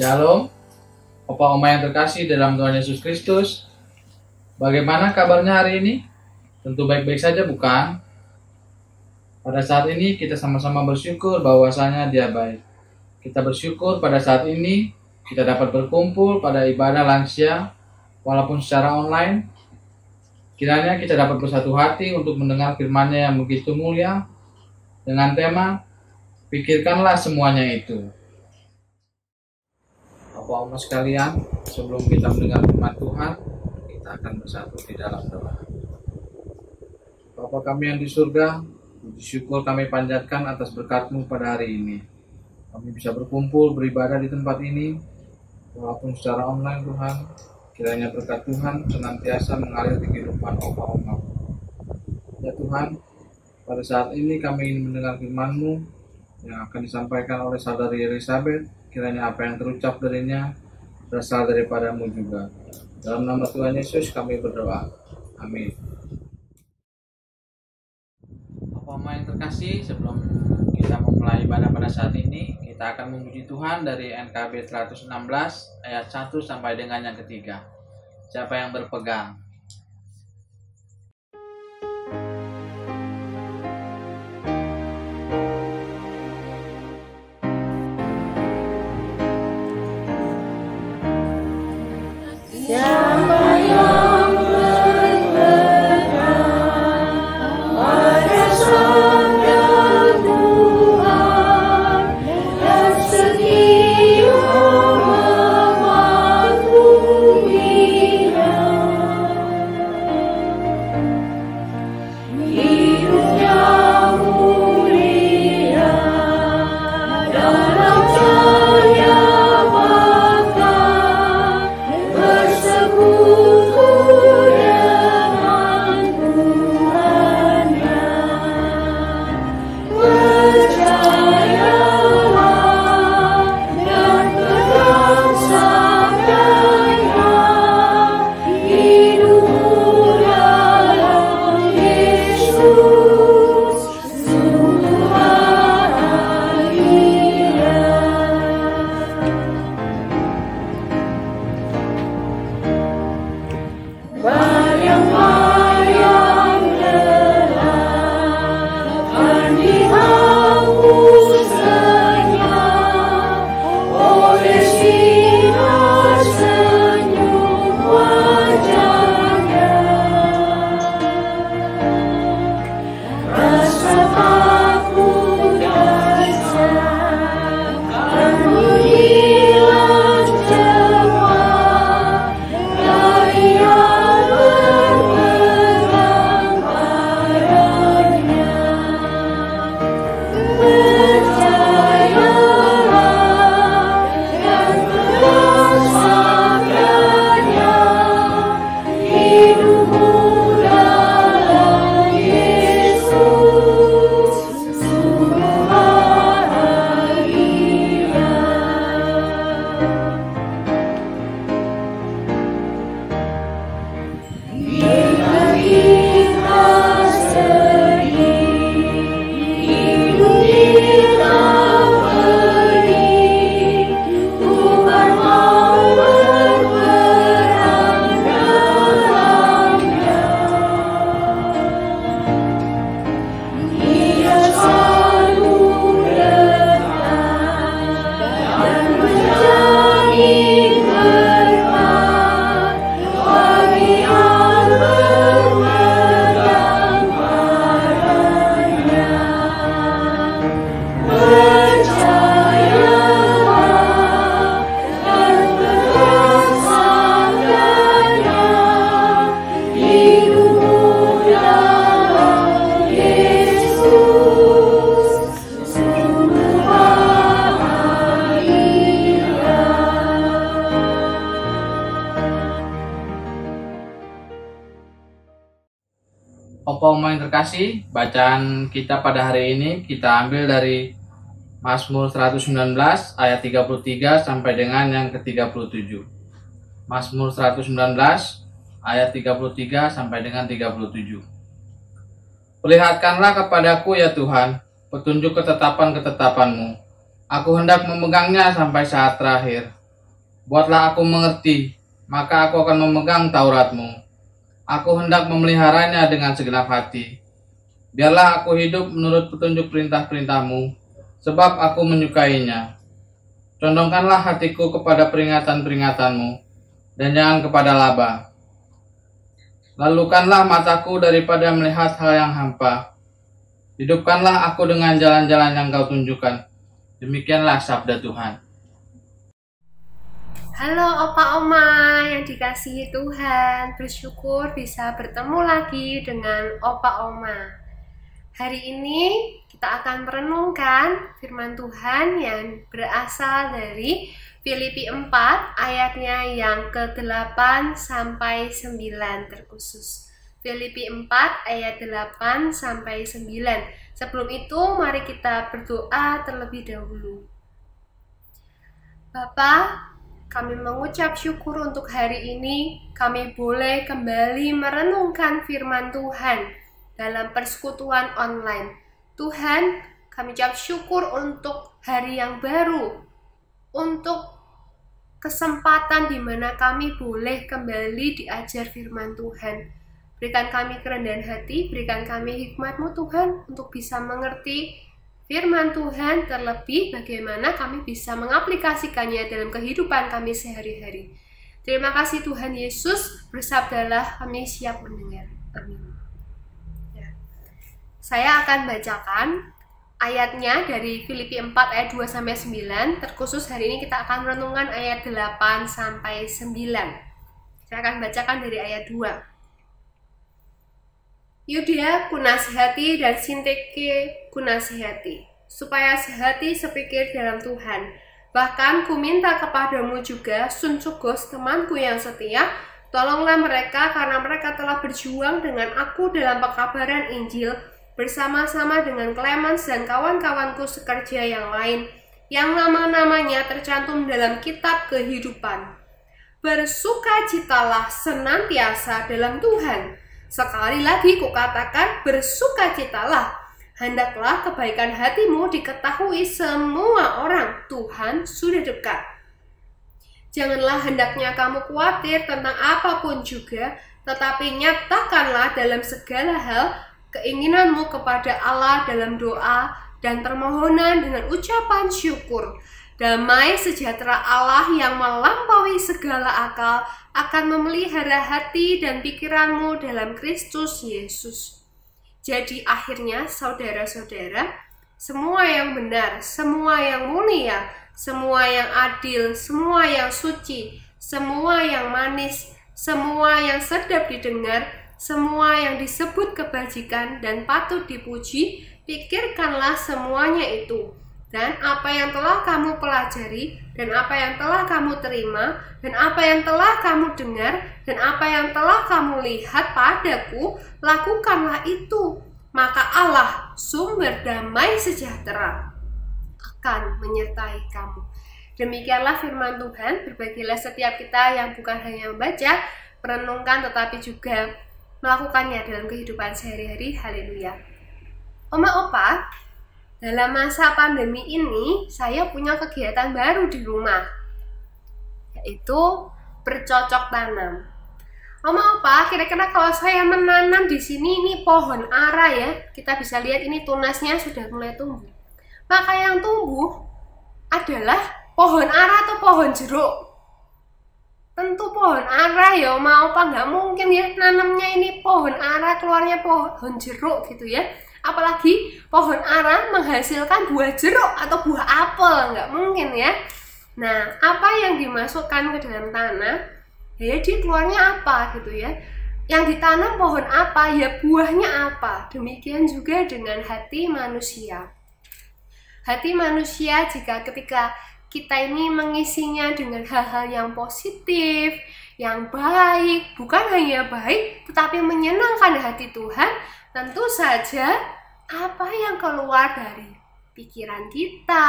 Shalom, Opa Oma yang terkasih dalam Tuhan Yesus Kristus. Bagaimana kabarnya hari ini? Tentu baik-baik saja, bukan? Pada saat ini kita sama-sama bersyukur bahwasanya Dia baik. Kita bersyukur pada saat ini kita dapat berkumpul pada ibadah lansia walaupun secara online. Kiranya kita dapat bersatu hati untuk mendengar firman-Nya yang begitu mulia dengan tema pikirkanlah semuanya itu. Bapak Oma sekalian, sebelum kita mendengar firman Tuhan, kita akan bersatu di dalam doa. Bapa kami yang di surga, puji syukur kami panjatkan atas berkat-Mu pada hari ini. Kami bisa berkumpul beribadah di tempat ini, walaupun secara online Tuhan. Kiranya berkat Tuhan senantiasa mengalir di kehidupan Opa Oma. Ya Tuhan, pada saat ini kami ingin mendengar firman-Mu yang akan disampaikan oleh saudari Elizabeth. Kiranya apa yang terucap darinya berasal daripada-Mu juga. Dalam nama Tuhan Yesus kami berdoa. Amin. Bapak Oma yang terkasih, sebelum kita memulai ibadah pada saat ini, kita akan memuji Tuhan dari NKB 116 ayat 1 sampai dengan yang ketiga. Siapa yang berpegang? Opa Oma yang terkasih, bacaan kita pada hari ini kita ambil dari Mazmur 119 ayat 33 sampai dengan yang ke-37. Mazmur 119 ayat 33 sampai dengan 37. Perlihatkanlah kepadaku ya Tuhan, petunjuk ketetapan-ketetapan-Mu. Aku hendak memegangnya sampai saat terakhir. Buatlah aku mengerti, maka aku akan memegang Taurat-Mu. Aku hendak memeliharanya dengan segenap hati. Biarlah aku hidup menurut petunjuk perintah-perintah-Mu, sebab aku menyukainya. Condongkanlah hatiku kepada peringatan-peringatan-Mu, dan jangan kepada laba. Lalukanlah mataku daripada melihat hal yang hampa. Hidupkanlah aku dengan jalan-jalan yang Kau tunjukkan. Demikianlah sabda Tuhan. Halo Opa Oma yang dikasihi Tuhan, bersyukur bisa bertemu lagi dengan Opa Oma. Hari ini kita akan merenungkan firman Tuhan yang berasal dari Filipi 4 ayatnya yang ke-8 sampai 9 terkhusus. Filipi 4 ayat 8 sampai 9. Sebelum itu mari kita berdoa terlebih dahulu. Bapa, kami mengucap syukur untuk hari ini kami boleh kembali merenungkan firman Tuhan dalam persekutuan online. Tuhan, kami ucap syukur untuk hari yang baru, untuk kesempatan di mana kami boleh kembali diajar firman Tuhan. Berikan kami kerendahan hati, berikan kami hikmat-Mu Tuhan untuk bisa mengerti firman Tuhan, terlebih bagaimana kami bisa mengaplikasikannya dalam kehidupan kami sehari-hari. Terima kasih Tuhan Yesus, bersabdalah kami siap mendengar. Amin. Ya. Saya akan bacakan ayatnya dari Filipi 4 ayat 2-9, terkhusus hari ini kita akan merenungkan ayat 8-9. Saya akan bacakan dari ayat 2. Yudea kunasihati dan Sintike kunasihati, supaya sehati sepikir dalam Tuhan. Bahkan ku minta kepadamu juga, Sunsugos temanku yang setia, tolonglah mereka karena mereka telah berjuang dengan aku dalam pekabaran Injil, bersama-sama dengan Clemens dan kawan-kawanku sekerja yang lain, yang nama-namanya tercantum dalam kitab kehidupan. Bersukacitalah senantiasa dalam Tuhan. Sekali lagi kukatakan, bersukacitalah. Hendaklah kebaikan hatimu diketahui semua orang. Tuhan sudah dekat. Janganlah hendaknya kamu khawatir tentang apapun juga, tetapi nyatakanlah dalam segala hal keinginanmu kepada Allah dalam doa dan permohonan dengan ucapan syukur. Damai sejahtera Allah yang melampaui segala akal akan memelihara hati dan pikiranmu dalam Kristus Yesus. Jadi akhirnya saudara-saudara, semua yang benar, semua yang mulia, semua yang adil, semua yang suci, semua yang manis, semua yang sedap didengar, semua yang disebut kebajikan dan patut dipuji, pikirkanlah semuanya itu. Dan apa yang telah kamu pelajari, dan apa yang telah kamu terima, dan apa yang telah kamu dengar, dan apa yang telah kamu lihat padaku, lakukanlah itu. Maka Allah, sumber damai sejahtera, akan menyertai kamu. Demikianlah firman Tuhan. Berbagilah setiap kita yang bukan hanya membaca, merenungkan, tetapi juga melakukannya dalam kehidupan sehari-hari. Haleluya. Oma-opa, dalam masa pandemi ini, saya punya kegiatan baru di rumah, yaitu bercocok tanam. Oma-opa, kira-kira kalau saya menanam di sini, ini pohon ara ya, kita bisa lihat ini tunasnya sudah mulai tumbuh. Maka yang tumbuh adalah pohon ara atau pohon jeruk. Tentu pohon ara ya, Oma-opa, nggak mungkin ya nanamnya ini pohon ara, keluarnya pohon jeruk gitu ya. Apalagi pohon ara menghasilkan buah jeruk atau buah apel, nggak mungkin ya. Nah, apa yang dimasukkan ke dalam tanah, ya dia keluarnya apa gitu ya. Yang ditanam pohon apa, ya buahnya apa. Demikian juga dengan hati manusia. Hati manusia jika ketika kita ini mengisinya dengan hal-hal yang positif, yang baik, bukan hanya baik, tetapi menyenangkan hati Tuhan, tentu saja apa yang keluar dari pikiran kita,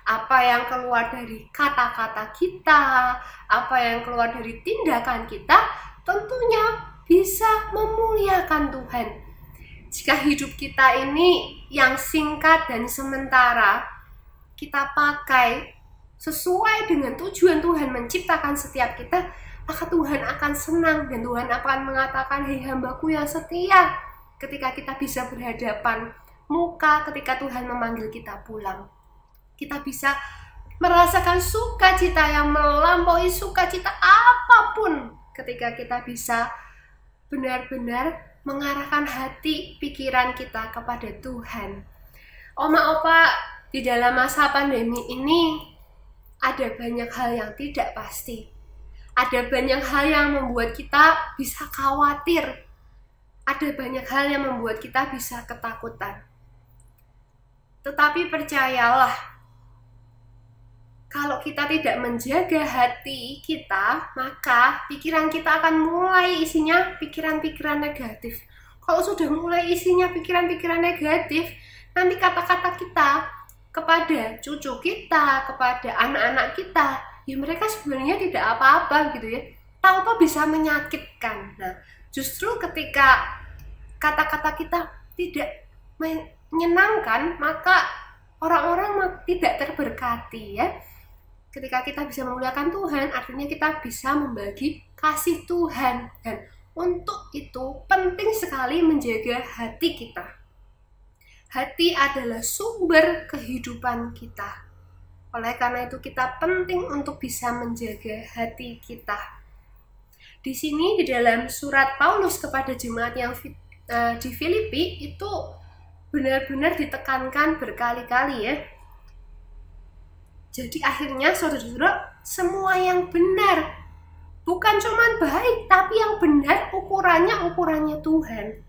apa yang keluar dari kata-kata kita, apa yang keluar dari tindakan kita, tentunya bisa memuliakan Tuhan. Jika hidup kita ini yang singkat dan sementara, kita pakai sesuai dengan tujuan Tuhan menciptakan setiap kita, maka Tuhan akan senang dan Tuhan akan mengatakan, hei hambaku yang setia, ketika kita bisa berhadapan muka, ketika Tuhan memanggil kita pulang. Kita bisa merasakan sukacita yang melampaui sukacita apapun ketika kita bisa benar-benar mengarahkan hati pikiran kita kepada Tuhan. Oma opa, di dalam masa pandemi ini ada banyak hal yang tidak pasti. Ada banyak hal yang membuat kita bisa khawatir. Ada banyak hal yang membuat kita bisa ketakutan. Tetapi percayalah, kalau kita tidak menjaga hati kita, maka pikiran kita akan mulai isinya pikiran-pikiran negatif. Kalau sudah mulai isinya pikiran-pikiran negatif, nanti kata-kata kita kepada cucu kita, kepada anak-anak kita, ya mereka sebenarnya tidak apa-apa gitu ya. Tahu-tahu bisa menyakitkan. Nah, justru ketika kata-kata kita tidak menyenangkan, maka orang-orang tidak terberkati ya. Ketika kita bisa memuliakan Tuhan, artinya kita bisa membagi kasih Tuhan. Dan untuk itu penting sekali menjaga hati kita. Hati adalah sumber kehidupan kita. Oleh karena itu kita penting untuk bisa menjaga hati kita. Di sini di dalam surat Paulus kepada jemaat yang di Filipi itu benar-benar ditekankan berkali-kali ya. Jadi akhirnya saudara-saudara, semua yang benar, bukan cuma baik, tapi yang benar ukurannya Tuhan.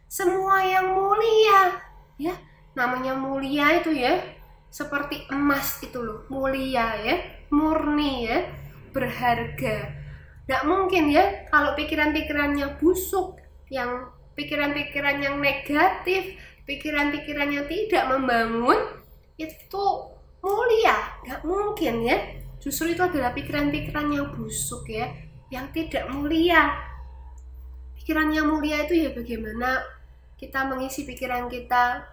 Semua yang mulia, ya, namanya mulia itu ya, seperti emas itu loh, mulia ya, murni ya, berharga. Nggak mungkin ya, kalau pikiran-pikirannya busuk, yang pikiran-pikiran yang negatif, pikiran-pikiran yang tidak membangun, itu mulia, nggak mungkin ya. Justru itu adalah pikiran-pikiran yang busuk ya, yang tidak mulia. Pikiran yang mulia itu ya bagaimana kita mengisi pikiran kita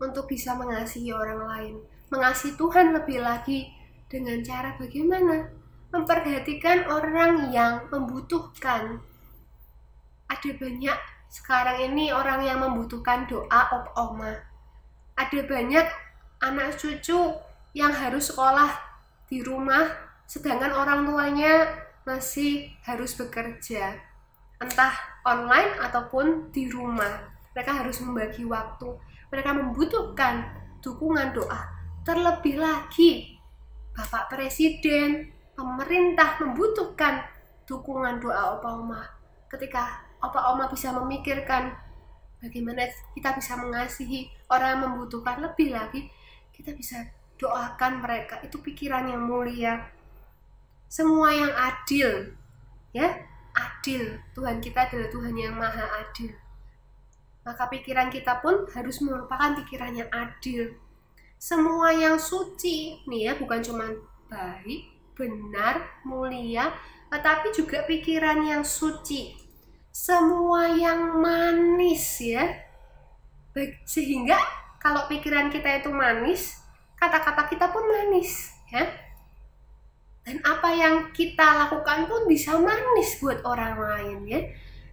untuk bisa mengasihi orang lain, mengasihi Tuhan lebih lagi dengan cara bagaimana memperhatikan orang yang membutuhkan. Ada banyak sekarang ini orang yang membutuhkan doa oma. Ada banyak anak cucu yang harus sekolah di rumah, sedangkan orang tuanya masih harus bekerja, entah online ataupun di rumah. Mereka harus membagi waktu. Mereka membutuhkan dukungan doa. Terlebih lagi, Bapak Presiden, pemerintah membutuhkan dukungan doa Opa Oma. Ketika Opa Oma bisa memikirkan bagaimana kita bisa mengasihi orang yang membutuhkan, lebih lagi kita bisa doakan mereka. Itu pikiran yang mulia. Semua yang adil, ya, adil. Tuhan kita adalah Tuhan yang maha adil. Maka pikiran kita pun harus merupakan pikiran yang adil. Semua yang suci, nih ya, bukan cuma baik, benar, mulia, tetapi juga pikiran yang suci. Semua yang manis ya. Sehingga kalau pikiran kita itu manis, kata-kata kita pun manis ya. Dan apa yang kita lakukan pun bisa manis buat orang lain ya.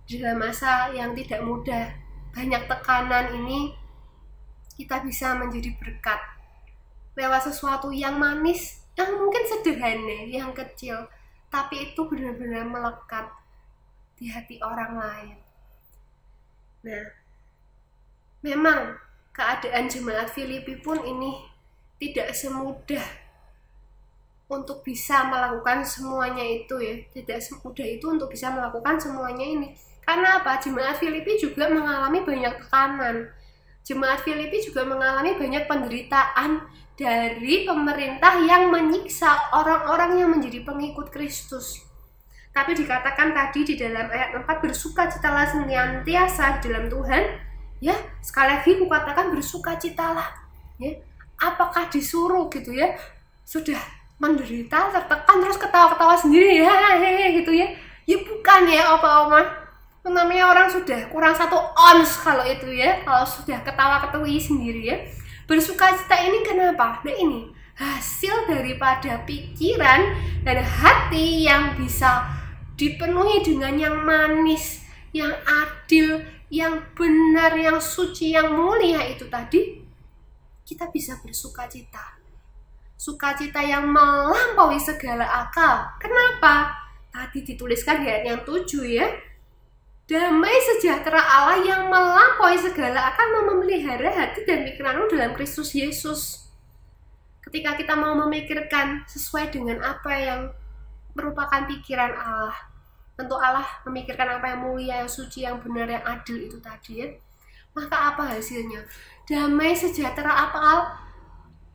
Dalam masa yang tidak mudah, banyak tekanan ini, kita bisa menjadi berkat lewat sesuatu yang manis, yang mungkin sederhana, yang kecil, tapi itu benar-benar melekat di hati orang lain. Nah, memang keadaan jemaat Filipi pun ini tidak semudah untuk bisa melakukan semuanya itu ya. Tidak semudah itu untuk bisa melakukan semuanya ini. Karena apa? Jemaat Filipi juga mengalami banyak tekanan. Jemaat Filipi juga mengalami banyak penderitaan dari pemerintah yang menyiksa orang-orang yang menjadi pengikut Kristus. Tapi dikatakan tadi di dalam ayat 4, bersukacitalah senantiasa di dalam Tuhan. Ya, sekali lagi kukatakan bersukacitalah. Ya, apakah disuruh gitu ya? Sudah menderita, tertekan, terus ketawa-ketawa sendiri ya, gitu ya? Ya bukan ya, Oma. Namanya orang sudah kurang 1 ons kalau itu ya, kalau sudah ketawa-ketawi sendiri ya. Bersukacita ini kenapa? Nah ini, hasil daripada pikiran dan hati yang bisa dipenuhi dengan yang manis, yang adil, yang benar, yang suci, yang mulia itu tadi, kita bisa bersukacita. Sukacita yang melampaui segala akal. Kenapa? Tadi dituliskan di ayat yang 7 ya. Damai sejahtera Allah yang melampaui segala akal memelihara hati dan pikiranmu dalam Kristus Yesus. Ketika kita mau memikirkan sesuai dengan apa yang merupakan pikiran Allah, tentu Allah memikirkan apa yang mulia, yang suci, yang benar, yang adil itu tadi ya. Maka apa hasilnya? Damai sejahtera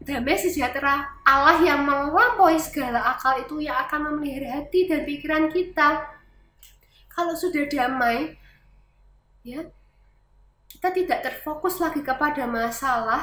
Damai sejahtera Allah yang melampaui segala akal itu yang akan memelihara hati dan pikiran kita. Kalau sudah damai, ya, kita tidak terfokus lagi kepada masalah,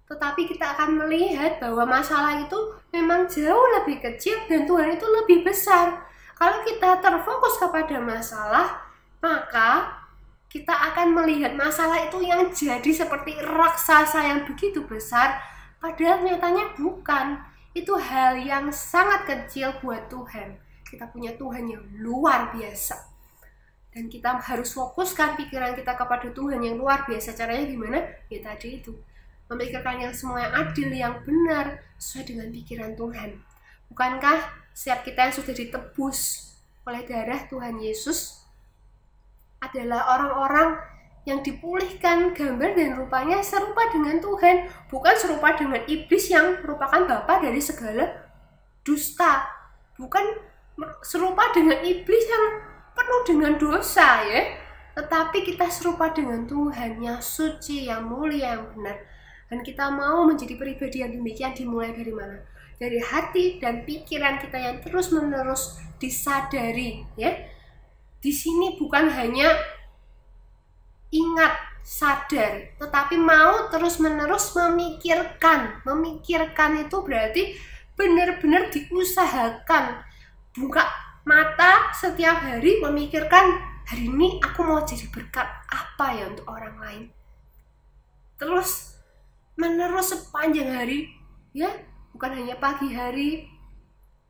tetapi kita akan melihat bahwa masalah itu memang jauh lebih kecil dan Tuhan itu lebih besar. Kalau kita terfokus kepada masalah, maka kita akan melihat masalah itu yang jadi seperti raksasa yang begitu besar, padahal nyatanya bukan. Itu hal yang sangat kecil buat Tuhan. Kita punya Tuhan yang luar biasa. Dan kita harus fokuskan pikiran kita kepada Tuhan yang luar biasa. Caranya gimana? Ya tadi itu. Memikirkan yang semua yang adil, yang benar, sesuai dengan pikiran Tuhan. Bukankah setiap kita yang sudah ditebus oleh darah Tuhan Yesus adalah orang-orang yang dipulihkan gambar dan rupanya serupa dengan Tuhan, bukan serupa dengan iblis yang merupakan bapa dari segala dusta, bukan serupa dengan iblis yang penuh dengan dosa ya, tetapi kita serupa dengan Tuhan yang suci, yang mulia, yang benar. Dan kita mau menjadi pribadi yang demikian dimulai dari mana? Dari hati dan pikiran kita yang terus-menerus disadari ya. Di sini bukan hanya ingat, sadar, tetapi mau terus-menerus memikirkan. Memikirkan itu berarti benar-benar diusahakan. Buka mata setiap hari memikirkan, hari ini aku mau jadi berkat apa ya untuk orang lain. Terus menerus sepanjang hari ya, bukan hanya pagi hari.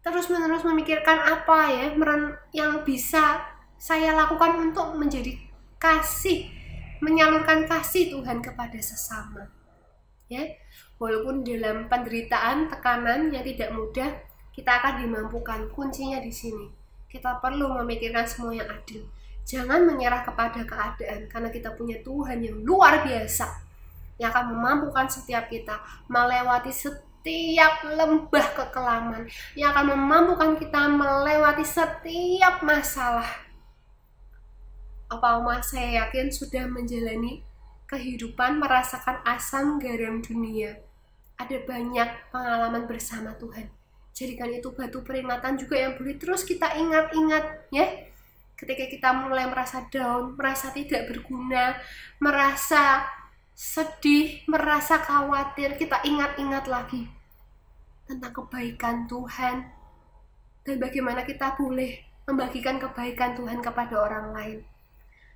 Terus menerus memikirkan apa ya yang bisa saya lakukan untuk menjadi kasih, menyalurkan kasih Tuhan kepada sesama. Ya, walaupun dalam penderitaan, tekanan yang tidak mudah, kita akan dimampukan. Kuncinya di sini. Kita perlu memikirkan semua yang adil. Jangan menyerah kepada keadaan, karena kita punya Tuhan yang luar biasa, yang akan memampukan setiap kita melewati setiap lembah kekelaman, yang akan memampukan kita melewati setiap masalah. Apa saya yakin sudah menjalani kehidupan, merasakan asam garam dunia. Ada banyak pengalaman bersama Tuhan. Jadikan itu batu peringatan juga yang boleh terus kita ingat-ingat ya. Ketika kita mulai merasa down, merasa tidak berguna, merasa sedih, merasa khawatir, kita ingat-ingat lagi tentang kebaikan Tuhan dan bagaimana kita boleh membagikan kebaikan Tuhan kepada orang lain.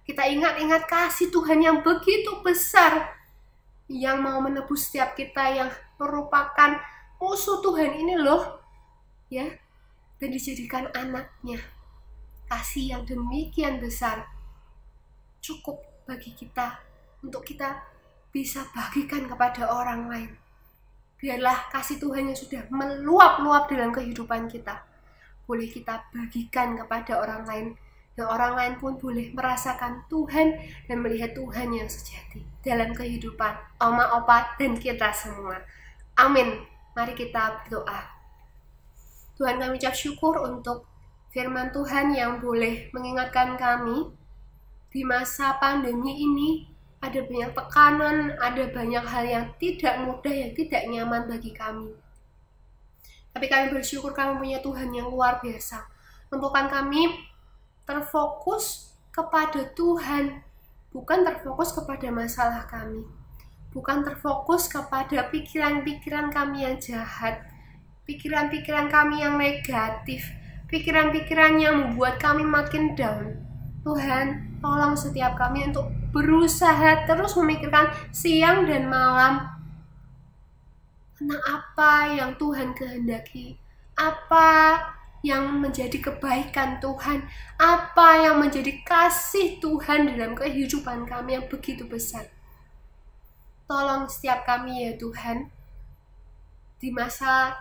Kita ingat-ingat kasih Tuhan yang begitu besar, yang mau menebus setiap kita yang merupakan musuh Tuhan ini loh ya, dan dijadikan anaknya. Kasih yang demikian besar cukup bagi kita untuk kita bisa bagikan kepada orang lain. Biarlah kasih Tuhan yang sudah meluap-luap dalam kehidupan kita boleh kita bagikan kepada orang lain, dan orang lain pun boleh merasakan Tuhan dan melihat Tuhan yang sejati dalam kehidupan oma, opa, dan kita semua. Amin. Mari kita berdoa. Tuhan, kami ucap syukur untuk firman Tuhan yang boleh mengingatkan kami di masa pandemi ini. Ada banyak tekanan, ada banyak hal yang tidak mudah, yang tidak nyaman bagi kami. Tapi kami bersyukur kami punya Tuhan yang luar biasa. Mampukan kami terfokus kepada Tuhan, bukan terfokus kepada masalah kami, bukan terfokus kepada pikiran-pikiran kami yang jahat, pikiran-pikiran kami yang negatif, pikiran-pikiran yang membuat kami makin down. Tuhan, tolong setiap kami untuk berusaha terus memikirkan siang dan malam tentang apa yang Tuhan kehendaki, apa yang menjadi kebaikan Tuhan, apa yang menjadi kasih Tuhan dalam kehidupan kami yang begitu besar. Tolong setiap kami ya Tuhan, di masa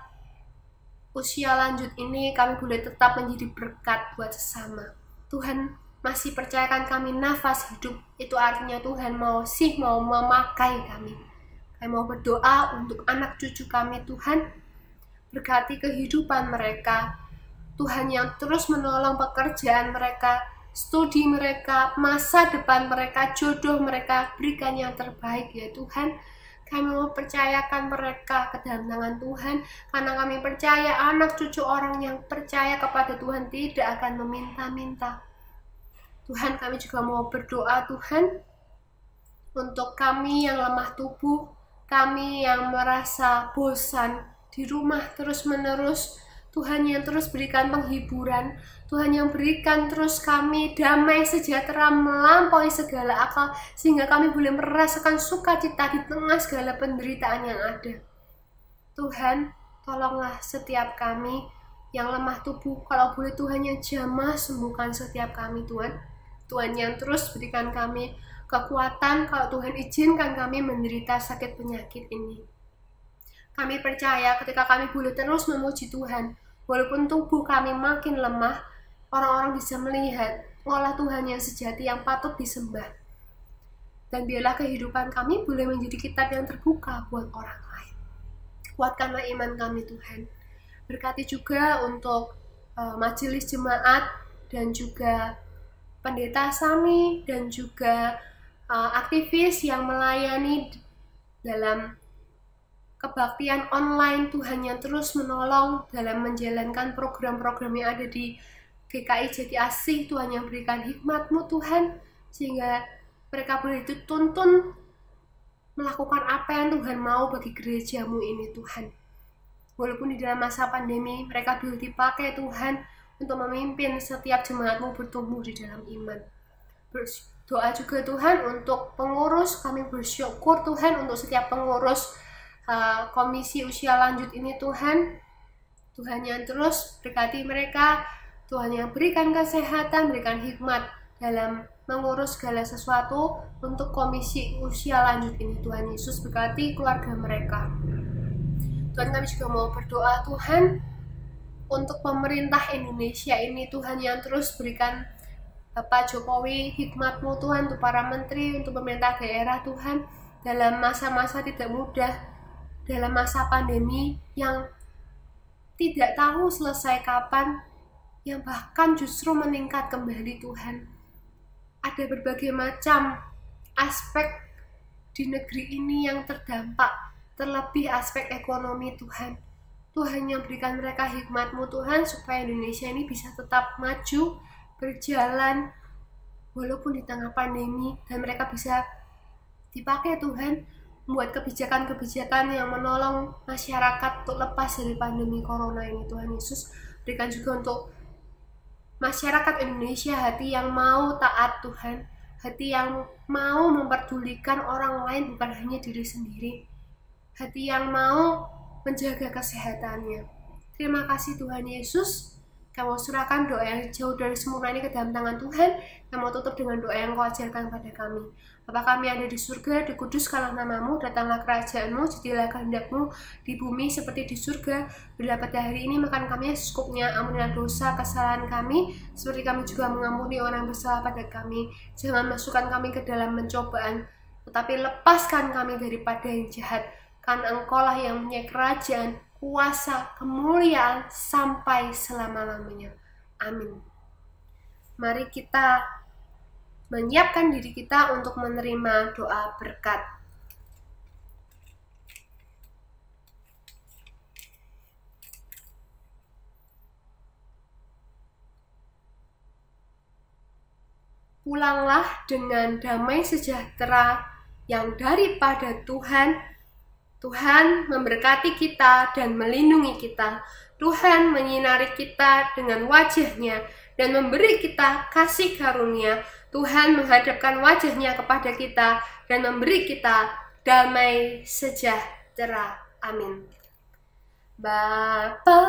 usia lanjut ini kami boleh tetap menjadi berkat buat sesama. Tuhan masih percayakan kami nafas hidup, itu artinya Tuhan mau memakai kami. Kami mau berdoa untuk anak cucu kami Tuhan, berkati kehidupan mereka, Tuhan yang terus menolong pekerjaan mereka, studi mereka, masa depan mereka, jodoh mereka, berikan yang terbaik ya Tuhan. Kami mau percayakan mereka ke dalam tangan Tuhan, karena kami percaya anak cucu orang yang percaya kepada Tuhan tidak akan meminta-minta. Tuhan, kami juga mau berdoa Tuhan, untuk kami yang lemah tubuh, kami yang merasa bosan di rumah terus-menerus, Tuhan yang terus berikan penghiburan, Tuhan yang berikan terus kami damai sejahtera melampaui segala akal, sehingga kami boleh merasakan sukacita di tengah segala penderitaan yang ada. Tuhan, tolonglah setiap kami yang lemah tubuh, kalau boleh Tuhan yang jamah sembuhkan setiap kami Tuhan. Tuhan yang terus berikan kami kekuatan kalau Tuhan izinkan kami menderita sakit penyakit ini. Kami percaya ketika kami boleh terus memuji Tuhan, walaupun tubuh kami makin lemah, orang-orang bisa melihat Allah Tuhan yang sejati yang patut disembah. Dan biarlah kehidupan kami boleh menjadi kitab yang terbuka buat orang lain. Kuatkanlah iman kami Tuhan. Berkati juga untuk majelis jemaat dan juga pendeta Sami dan juga aktivis yang melayani dalam kebaktian online, Tuhan yang terus menolong dalam menjalankan program-program yang ada di GKI Jati Asih, Tuhan yang berikan hikmat-Mu Tuhan, sehingga mereka boleh dituntun melakukan apa yang Tuhan mau bagi gereja-Mu ini Tuhan. Walaupun di dalam masa pandemi mereka boleh dipakai Tuhan untuk memimpin setiap jemaat-Mu bertumbuh di dalam iman. Berdoa juga Tuhan untuk pengurus, kami bersyukur Tuhan untuk setiap pengurus komisi usia lanjut ini Tuhan. Tuhan yang terus berkati mereka, Tuhan yang berikan kesehatan, berikan hikmat dalam mengurus segala sesuatu untuk komisi usia lanjut ini Tuhan Yesus, berkati keluarga mereka. Tuhan, kami juga mau berdoa Tuhan untuk pemerintah Indonesia ini Tuhan yang terus berikan Bapak Jokowi hikmat-Mu Tuhan, untuk para menteri, untuk pemerintah daerah Tuhan, dalam masa-masa tidak mudah, dalam masa pandemi yang tidak tahu selesai kapan, yang bahkan justru meningkat kembali Tuhan. Ada berbagai macam aspek di negeri ini yang terdampak, terlebih aspek ekonomi Tuhan. Tuhan yang berikan mereka hikmat-Mu Tuhan, supaya Indonesia ini bisa tetap maju, berjalan, walaupun di tengah pandemi, dan mereka bisa dipakai Tuhan, membuat kebijakan-kebijakan yang menolong masyarakat untuk lepas dari pandemi corona ini Tuhan Yesus. Berikan juga untuk masyarakat Indonesia hati yang mau taat Tuhan, hati yang mau memperdulikan orang lain bukan hanya diri sendiri, hati yang mau menjaga kesehatannya. Terima kasih Tuhan Yesus. Kami serahkan doa yang jauh dari sempurna ini ke dalam tangan Tuhan. Kami mau tutup dengan doa yang Kau ajarkan pada kami. Bapa kami ada di surga, dikuduskanlah nama-Mu, datanglah kerajaan-Mu, jadilah kehendak-Mu di bumi seperti di surga. Berilah pada hari ini makan kami secukupnya, ampunilah dosa kesalahan kami, seperti kami juga mengampuni orang yang bersalah pada kami. Jangan masukkan kami ke dalam pencobaan, tetapi lepaskan kami daripada yang jahat. Karena Engkau-lah yang punya kerajaan, kuasa, kemuliaan sampai selama-lamanya. Amin. Mari kita menyiapkan diri kita untuk menerima doa berkat. Pulanglah dengan damai sejahtera yang daripada Tuhan. Tuhan memberkati kita dan melindungi kita. Tuhan menyinari kita dengan wajah-Nya dan memberi kita kasih karunia. Tuhan menghadapkan wajah-Nya kepada kita dan memberi kita damai sejahtera. Amin. Bapa,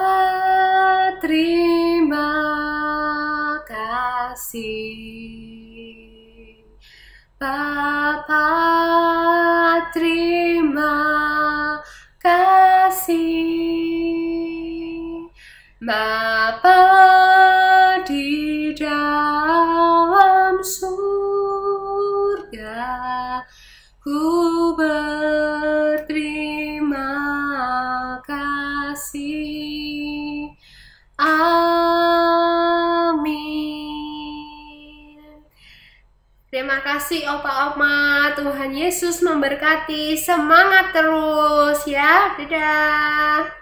terima kasih. Bapa, terima kasih. Bapa di dalam surga, ku berterima kasih. Amin. Terima kasih Opa Oma. Tuhan Yesus memberkati. Semangat terus ya. Dadah.